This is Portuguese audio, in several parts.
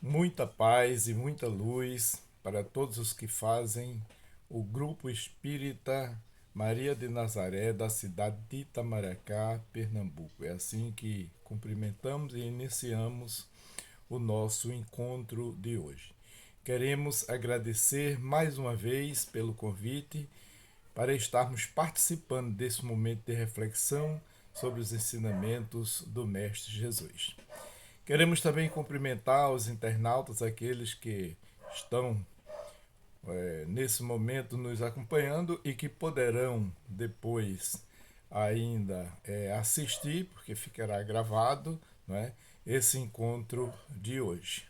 Muita paz e muita luz para todos os que fazem o Grupo Espírita Maria de Nazaré da cidade de Itamaracá, Pernambuco. É assim que cumprimentamos e iniciamos o nosso encontro de hoje. Queremos agradecer mais uma vez pelo convite para estarmos participando desse momento de reflexão sobre os ensinamentos do Mestre Jesus. Queremos também cumprimentar os internautas, aqueles que estão nesse momento nos acompanhando e que poderão depois ainda assistir, porque ficará gravado, não é, esse encontro de hoje.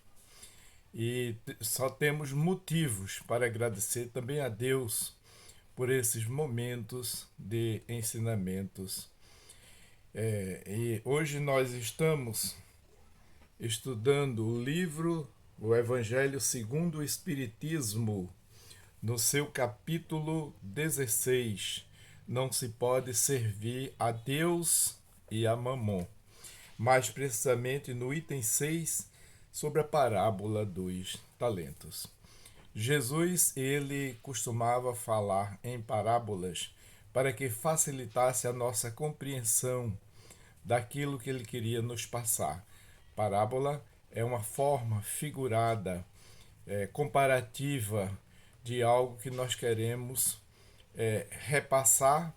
E só temos motivos para agradecer também a Deus por esses momentos de ensinamentos. E hoje nós estamos estudando o livro O Evangelho segundo o Espiritismo, no seu capítulo 16. Não se pode servir a Deus e a Mamon. Mais precisamente no item 6, sobre a parábola dos talentos. Jesus, ele costumava falar em parábolas para que facilitasse a nossa compreensão daquilo que ele queria nos passar. Parábola é uma forma figurada, comparativa de algo que nós queremos repassar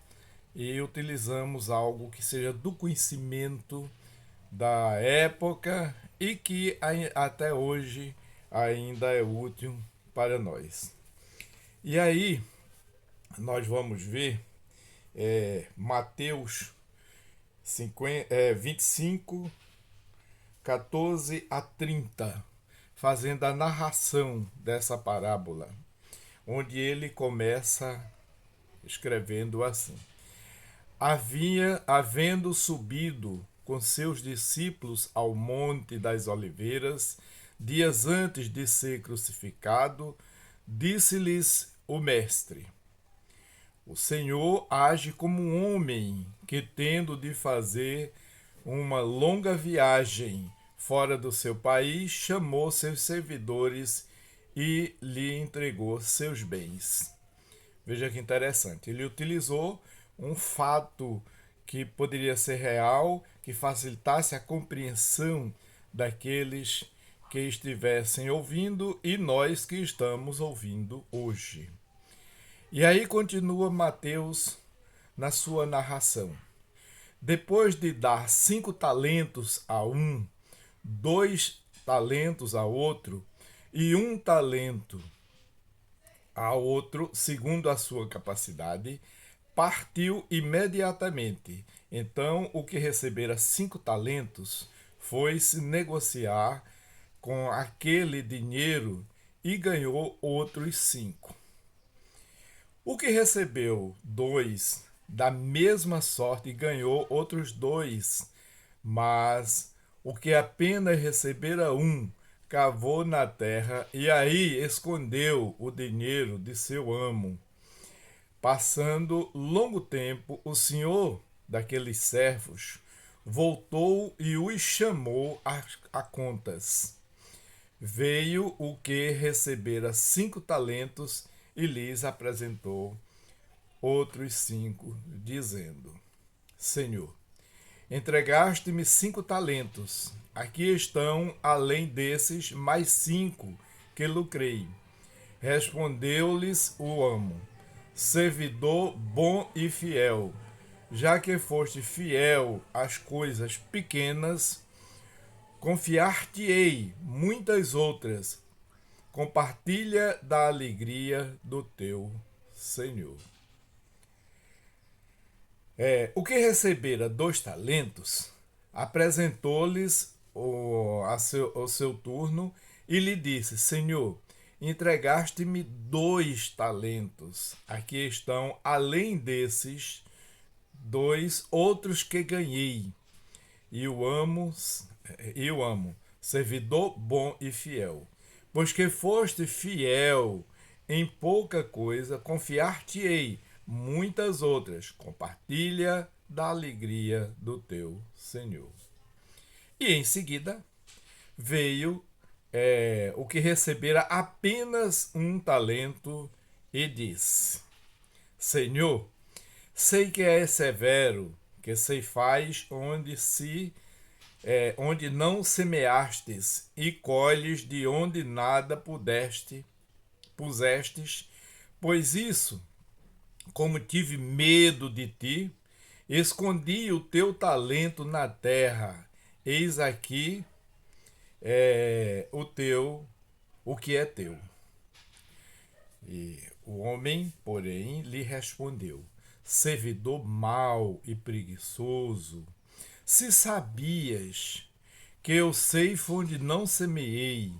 e utilizamos algo que seja do conhecimento da época e que até hoje ainda é útil para nós. E aí nós vamos ver Mateus 25, 14 a 30, fazendo a narração dessa parábola, onde ele começa escrevendo assim: havendo subido com seus discípulos ao Monte das Oliveiras, dias antes de ser crucificado, disse-lhes o Mestre: O Senhor age como um homem que, tendo de fazer uma longa viagem fora do seu país, chamou seus servidores e lhe entregou seus bens. Veja que interessante. Ele utilizou um fato que poderia ser real, que facilitasse a compreensão daqueles que estivessem ouvindo e nós que estamos ouvindo hoje. E aí continua Mateus na sua narração. Depois de dar 5 talentos a um, 2 talentos a outro e 1 talento a outro, segundo a sua capacidade, partiu imediatamente. Então, o que recebera 5 talentos foi se negociar com aquele dinheiro e ganhou outros 5. O que recebeu 2 da mesma sorte ganhou outros 2, mas o que apenas recebera 1 cavou na terra e aí escondeu o dinheiro de seu amo. Passando longo tempo, o senhor daqueles servos voltou e os chamou a contas. Veio o que recebera 5 talentos e lhes apresentou outros 5, dizendo: Senhor, entregaste-me 5 talentos. Aqui estão, além desses, mais 5 que lucrei. Respondeu-lhes o amo: Servidor bom e fiel, já que foste fiel às coisas pequenas, confiar-te-ei muitas outras. Compartilha da alegria do teu Senhor. O que recebera 2 talentos, apresentou-lhes ao seu turno e lhe disse: Senhor, entregaste-me 2 talentos. Aqui estão, além desses, 2 outros que ganhei. E o amo, servidor bom e fiel. Pois que foste fiel em pouca coisa, confiar-te-ei muitas outras. Compartilha da alegria do teu Senhor. E em seguida veio o que recebera apenas um talento, e disse: Senhor, sei que és severo, que ceifais onde não semeastes, e colhes de onde nada pusestes, pois isso, como tive medo de ti, escondi o teu talento na terra. Eis aqui o que é teu. E o homem, porém, lhe respondeu: servidor mau e preguiçoso, se sabias que eu ceifo onde não semeei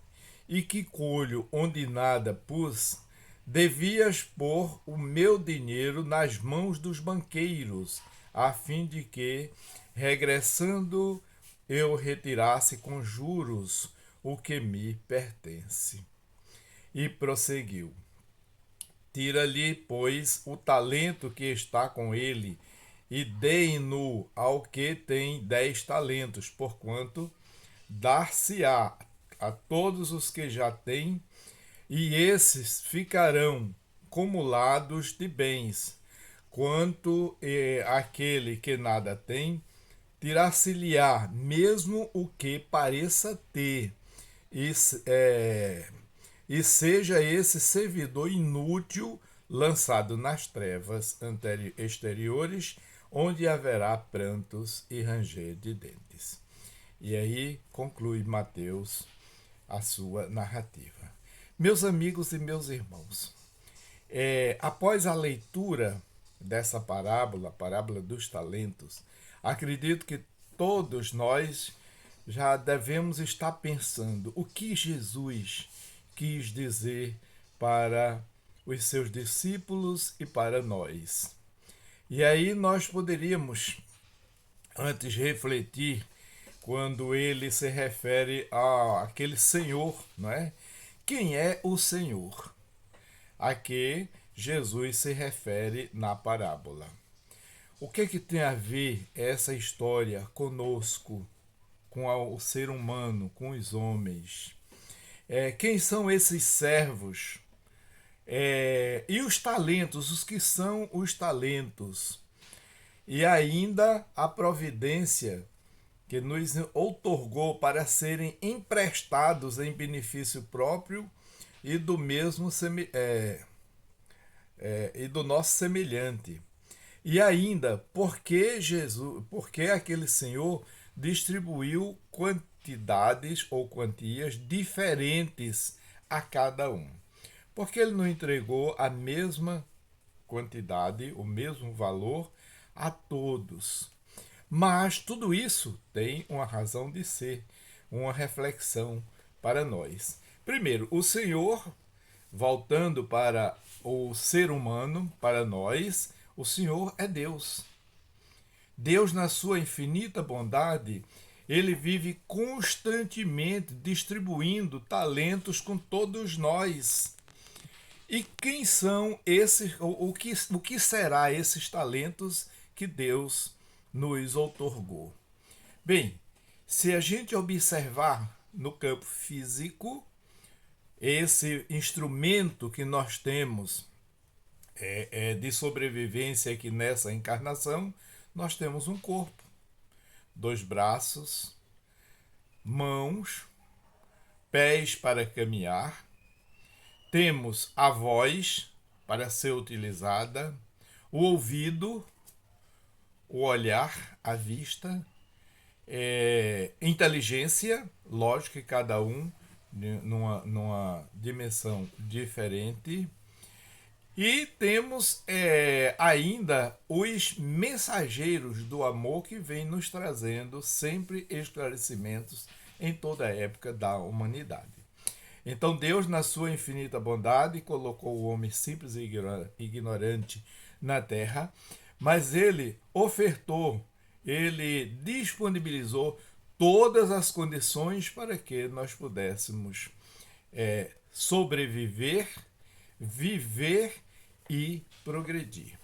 e que colho onde nada pus, devias pôr o meu dinheiro nas mãos dos banqueiros, a fim de que, regressando, eu retirasse com juros o que me pertence. E prosseguiu: tira-lhe, pois, o talento que está com ele, e deem-no ao que tem 10 talentos, porquanto dar-se-á a todos os que já têm, e esses ficarão cumulados de bens. Quanto àquele que nada tem, tirar-se-lhe-á mesmo o que pareça ter, e, e seja esse servidor inútil lançado nas trevas exteriores, onde haverá prantos e ranger de dentes. E aí conclui Mateus a sua narrativa. Meus amigos e meus irmãos, após a leitura dessa parábola, a parábola dos talentos, acredito que todos nós já devemos estar pensando o que Jesus quis dizer para os seus discípulos e para nós. E aí nós poderíamos, antes, refletir quando ele se refere àquele Senhor, não é? Quem é o Senhor a que Jesus se refere na parábola? O que tem a ver essa história conosco, com o ser humano, com os homens? Quem são esses servos? E os talentos, os que são os talentos? E ainda a providência que nos outorgou para serem emprestados em benefício próprio e do mesmo e do nosso semelhante. E ainda, porque aquele Senhor distribuiu quantidades ou quantias diferentes a cada um. Porque ele não entregou a mesma quantidade, o mesmo valor a todos. Mas tudo isso tem uma razão de ser, uma reflexão para nós. Primeiro, o Senhor, voltando para o ser humano, para nós, o Senhor é Deus. Deus, na sua infinita bondade, ele vive constantemente distribuindo talentos com todos nós. E quem são esses, o que será esses talentos que Deus nos outorgou? Bem, se a gente observar no campo físico, esse instrumento que nós temos de sobrevivência aqui nessa encarnação, nós temos um corpo, 2 braços, mãos, pés para caminhar, temos a voz para ser utilizada, o ouvido, o olhar, a vista, inteligência, lógico que cada um numa dimensão diferente. E temos ainda os mensageiros do amor que vêm nos trazendo sempre esclarecimentos em toda a época da humanidade. Então Deus, na sua infinita bondade, colocou o homem simples e ignorante na terra, mas ele ofertou, ele disponibilizou todas as condições para que nós pudéssemos sobreviver, viver e progredir.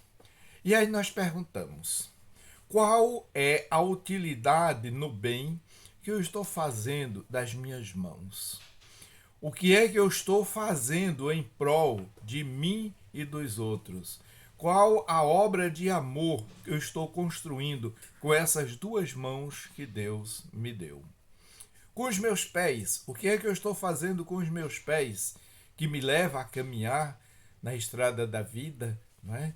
E aí nós perguntamos: qual é a utilidade no bem que eu estou fazendo das minhas mãos? O que é que eu estou fazendo em prol de mim e dos outros? Qual a obra de amor que eu estou construindo com essas duas mãos que Deus me deu? Com os meus pés, o que é que eu estou fazendo com os meus pés que me leva a caminhar na estrada da vida, não é?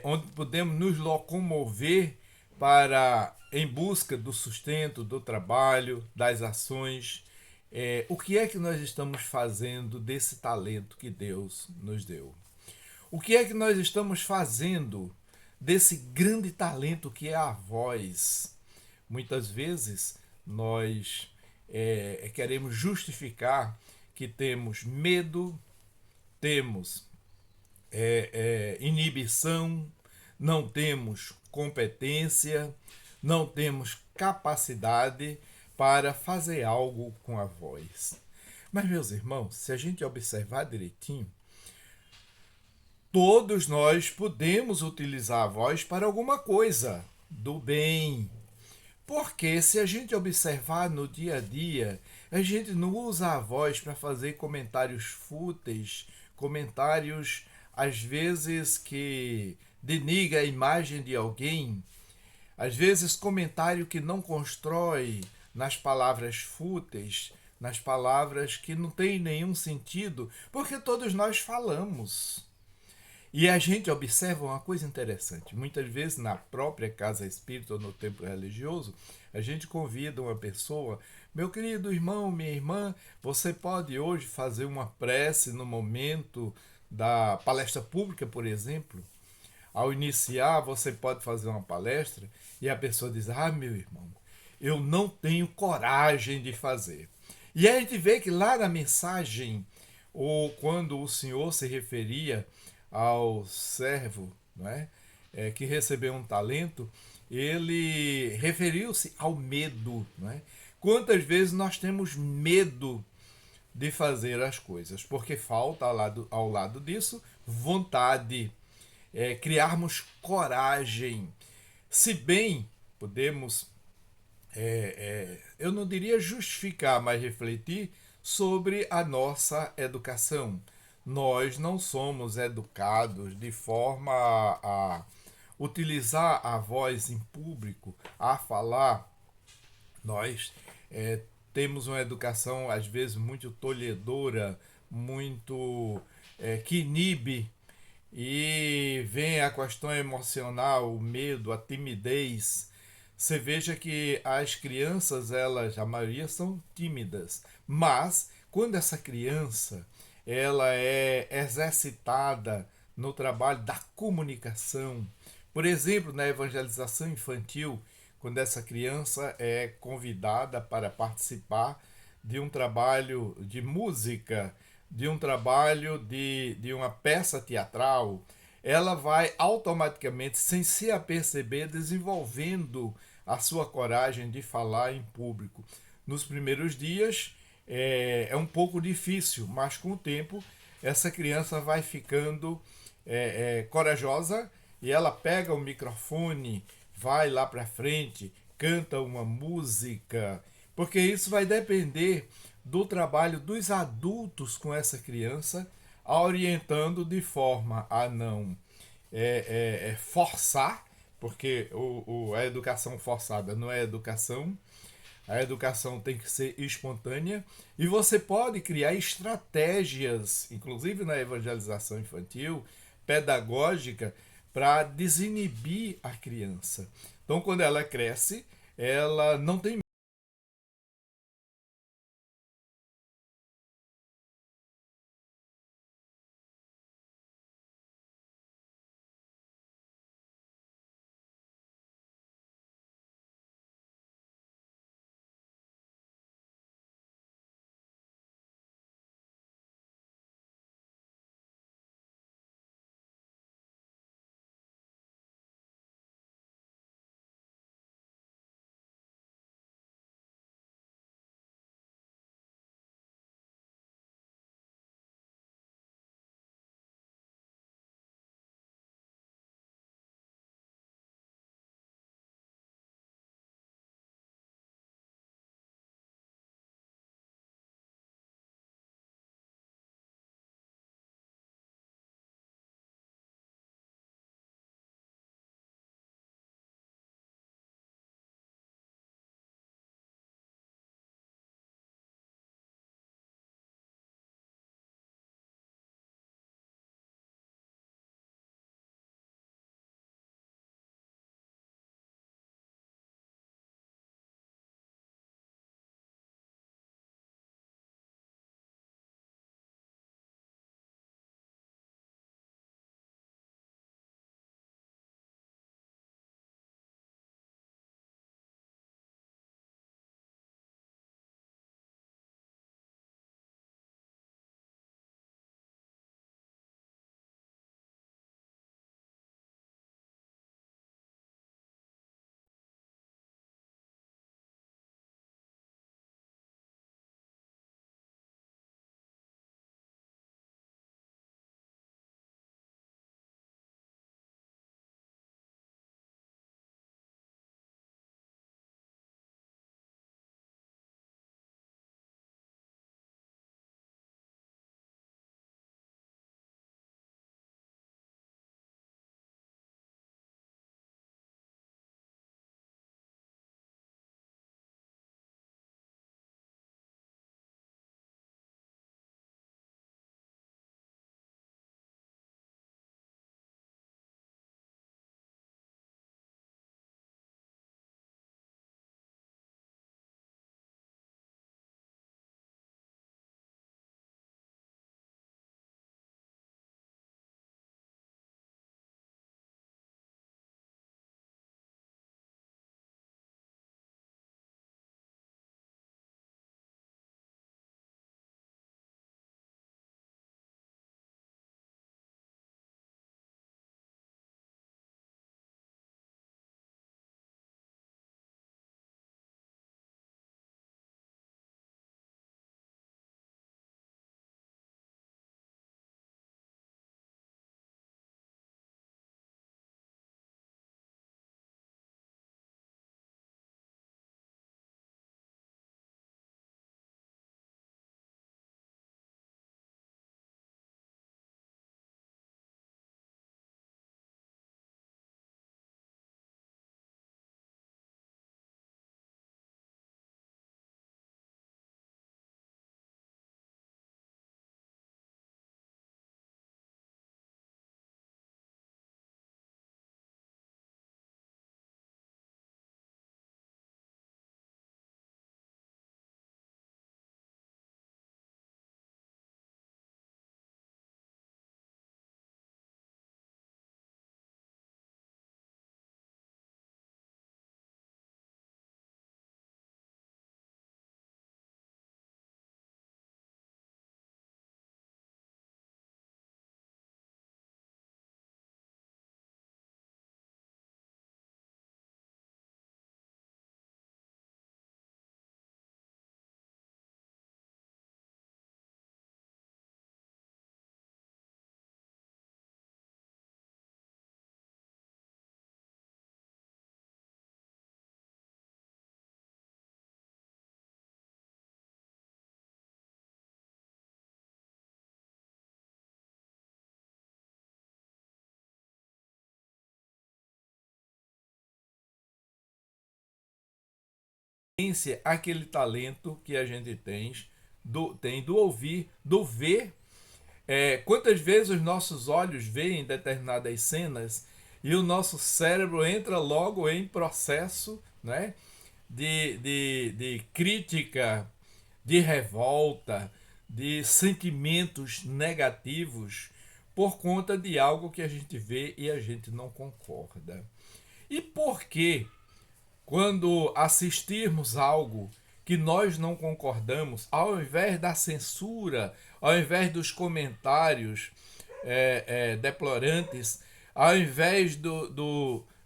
Onde podemos nos locomover para em busca do sustento, do trabalho, das ações. O que é que nós estamos fazendo desse talento que Deus nos deu? O que é que nós estamos fazendo desse grande talento que é a voz? Muitas vezes nós queremos justificar que temos medo, temos inibição, não temos competência, não temos capacidade para fazer algo com a voz. Mas, meus irmãos, se a gente observar direitinho, todos nós podemos utilizar a voz para alguma coisa do bem. Porque se a gente observar no dia a dia, a gente não usa a voz para fazer comentários fúteis, comentários às vezes que denigra a imagem de alguém, às vezes comentário que não constrói nas palavras fúteis, nas palavras que não têm nenhum sentido, porque todos nós falamos. E a gente observa uma coisa interessante. Muitas vezes, na própria casa espírita ou no templo religioso, a gente convida uma pessoa, meu querido irmão, minha irmã, você pode hoje fazer uma prece no momento da palestra pública, por exemplo? Ao iniciar, você pode fazer uma palestra e a pessoa diz: ah, meu irmão, eu não tenho coragem de fazer. E aí a gente vê que lá na mensagem, ou quando o Senhor se referia ao servo, não é? Que recebeu um talento, ele referiu-se ao medo. Não é? Quantas vezes nós temos medo de fazer as coisas? Porque falta ao lado disso vontade, criarmos coragem. Se bem podemos, eu não diria justificar, mas refletir sobre a nossa educação. Nós não somos educados de forma a utilizar a voz em público, a falar. Nós temos uma educação, às vezes, muito tolhedora, muito que inibe e vem a questão emocional, o medo, a timidez. Você veja que as crianças, elas, a maioria são tímidas, mas quando essa criança ela é exercitada no trabalho da comunicação, por exemplo, na evangelização infantil, quando essa criança é convidada para participar de um trabalho de música, de um trabalho de uma peça teatral, ela vai automaticamente, sem se aperceber, desenvolvendo a sua coragem de falar em público. Nos primeiros dias é um pouco difícil, mas com o tempo essa criança vai ficando corajosa e ela pega o microfone, vai lá para frente, canta uma música, porque isso vai depender do trabalho dos adultos com essa criança, a orientando de forma a não forçar, porque a educação forçada não é educação, a educação tem que ser espontânea e você pode criar estratégias, inclusive na evangelização infantil, pedagógica, para desinibir a criança. Então, quando ela cresce, ela não tem potência aquele talento que a gente tem do ouvir, do ver. Quantas vezes os nossos olhos veem determinadas cenas e o nosso cérebro entra logo em processo, né, de crítica, de revolta, de sentimentos negativos por conta de algo que a gente vê e a gente não concorda. E por que, quando assistirmos algo que nós não concordamos, ao invés da censura, ao invés dos comentários deplorantes, ao invés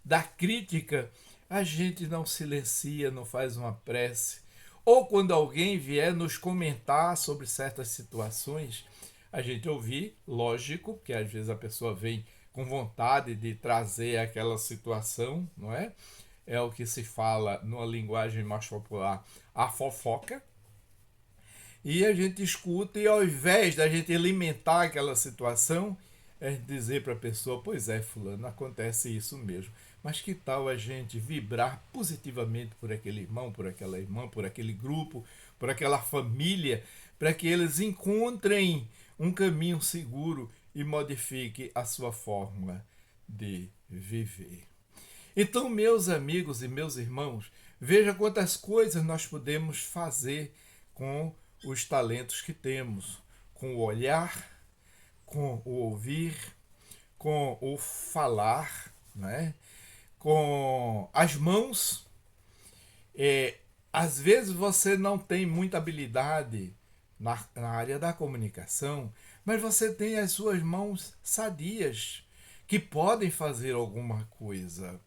da crítica, a gente não silencia, não faz uma prece? Ou quando alguém vier nos comentar sobre certas situações, a gente ouvir, lógico, que às vezes a pessoa vem com vontade de trazer aquela situação, não é? É o que se fala numa linguagem mais popular, a fofoca. E a gente escuta e ao invés da gente alimentar aquela situação, é dizer para a pessoa, pois é, fulano, acontece isso mesmo. Mas que tal a gente vibrar positivamente por aquele irmão, por aquela irmã, por aquele grupo, por aquela família, para que eles encontrem um caminho seguro e modifique a sua forma de viver. Então, meus amigos e meus irmãos, veja quantas coisas nós podemos fazer com os talentos que temos, com o olhar, com o ouvir, com o falar, né? Com as mãos. Às vezes você não tem muita habilidade na área da comunicação, mas você tem as suas mãos sadias que podem fazer alguma coisa.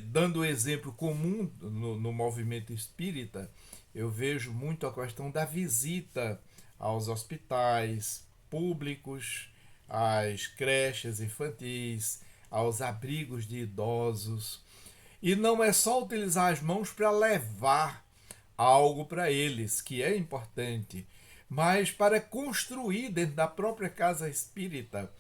Dando exemplo comum no movimento espírita, eu vejo muito a questão da visita aos hospitais públicos, às creches infantis, aos abrigos de idosos. E não é só utilizar as mãos para levar algo para eles, que é importante, mas para construir dentro da própria casa espírita.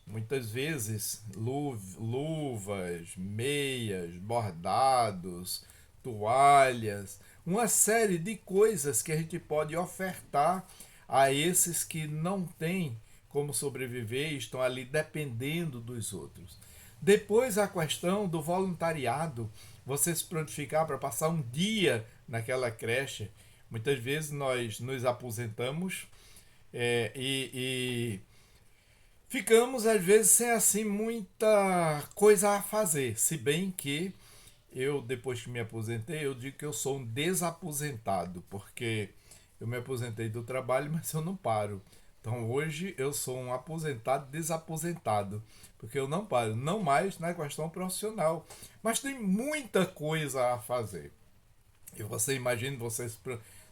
Muitas vezes luvas, meias, bordados, toalhas, uma série de coisas que a gente pode ofertar a esses que não têm como sobreviver e estão ali dependendo dos outros. Depois a questão do voluntariado, você se prontificar para passar um dia naquela creche. Muitas vezes nós nos aposentamos e ficamos às vezes sem assim muita coisa a fazer, se bem que eu, depois que me aposentei, eu digo que eu sou um desaposentado, porque eu me aposentei do trabalho, mas eu não paro. Então hoje eu sou um aposentado desaposentado, porque eu não paro, não mais na questão profissional, mas tem muita coisa a fazer. E você imagina você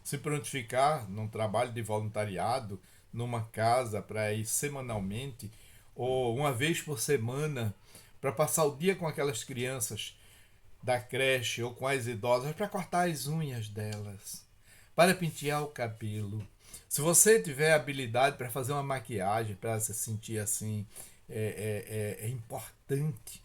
se prontificar num trabalho de voluntariado, numa casa para ir semanalmente ou uma vez por semana para passar o dia com aquelas crianças da creche ou com as idosas para cortar as unhas delas, para pentear o cabelo. Se você tiver habilidade para fazer uma maquiagem, para se sentir assim, é importante.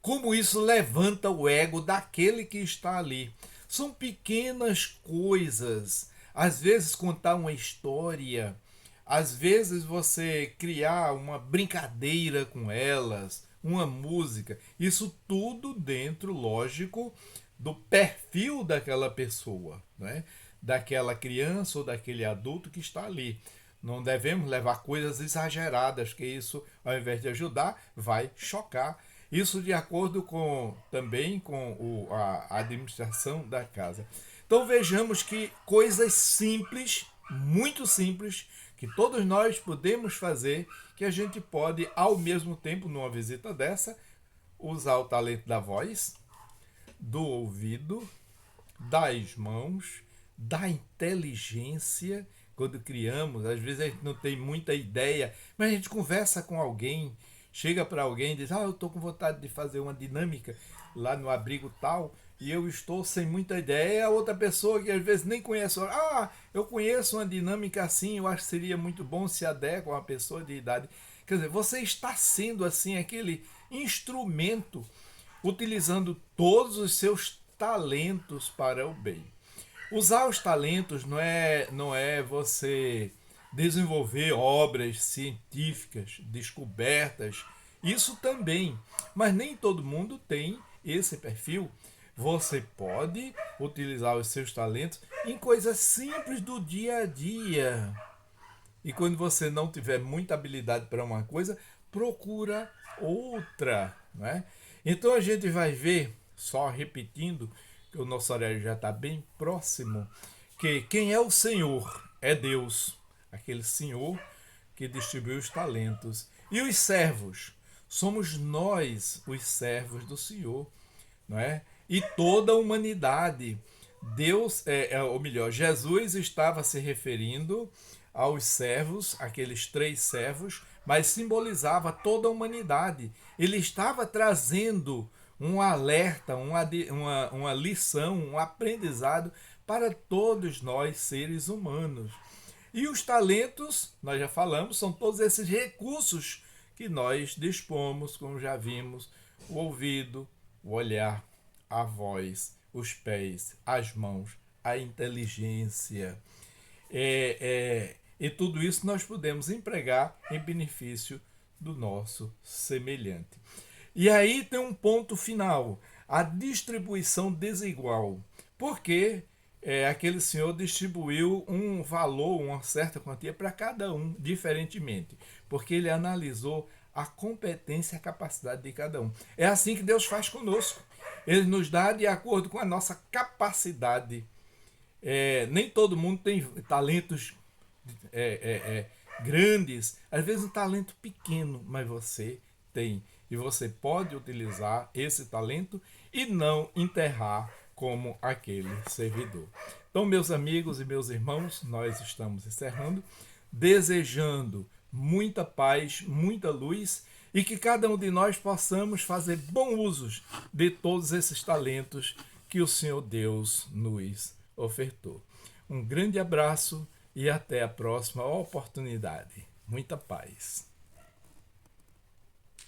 Como isso levanta o ego daquele que está ali. São pequenas coisas. Às vezes contar uma história, às vezes você criar uma brincadeira com elas, uma música, isso tudo dentro, lógico, do perfil daquela pessoa, né? Daquela criança ou daquele adulto que está ali. Não devemos levar coisas exageradas, que isso, ao invés de ajudar, vai chocar. Isso de acordo também com a administração da casa. Então vejamos que coisas simples, muito simples, que todos nós podemos fazer, que a gente pode, ao mesmo tempo, numa visita dessa, usar o talento da voz, do ouvido, das mãos, da inteligência. Quando criamos, às vezes a gente não tem muita ideia, mas a gente conversa com alguém, chega para alguém e diz, eu estou com vontade de fazer uma dinâmica lá no abrigo tal, e eu estou sem muita ideia, a outra pessoa que às vezes nem conhece, eu conheço uma dinâmica assim, eu acho que seria muito bom se adequa a uma pessoa de idade. Quer dizer, você está sendo assim aquele instrumento, utilizando todos os seus talentos para o bem. Usar os talentos não é você desenvolver obras científicas, descobertas, isso também, mas nem todo mundo tem esse perfil. Você pode utilizar os seus talentos em coisas simples do dia a dia. E quando você não tiver muita habilidade para uma coisa, procura outra, né? Então a gente vai ver, só repetindo, que o nosso horário já está bem próximo, que quem é o Senhor é Deus, aquele Senhor que distribui os talentos. E os servos, somos nós os servos do Senhor, não é? E toda a humanidade. Deus, ou melhor, Jesus estava se referindo aos servos, aqueles 3 servos, mas simbolizava toda a humanidade. Ele estava trazendo um alerta, uma lição, um aprendizado para todos nós, seres humanos. E os talentos, nós já falamos, são todos esses recursos que nós dispomos, como já vimos, o ouvido, o olhar, a voz, os pés, as mãos, a inteligência. E tudo isso nós podemos empregar em benefício do nosso semelhante. E aí tem um ponto final, a distribuição desigual. Porque aquele senhor distribuiu um valor, uma certa quantia para cada um, diferentemente. Porque ele analisou a competência e a capacidade de cada um. É assim que Deus faz conosco. Ele nos dá de acordo com a nossa capacidade. Nem todo mundo tem talentos grandes, às vezes um talento pequeno, mas você tem. E você pode utilizar esse talento e não enterrar como aquele servidor. Então, meus amigos e meus irmãos, nós estamos encerrando, desejando muita paz, muita luz e que cada um de nós possamos fazer bom uso de todos esses talentos que o Senhor Deus nos ofertou. Um grande abraço e até a próxima oportunidade. Muita paz.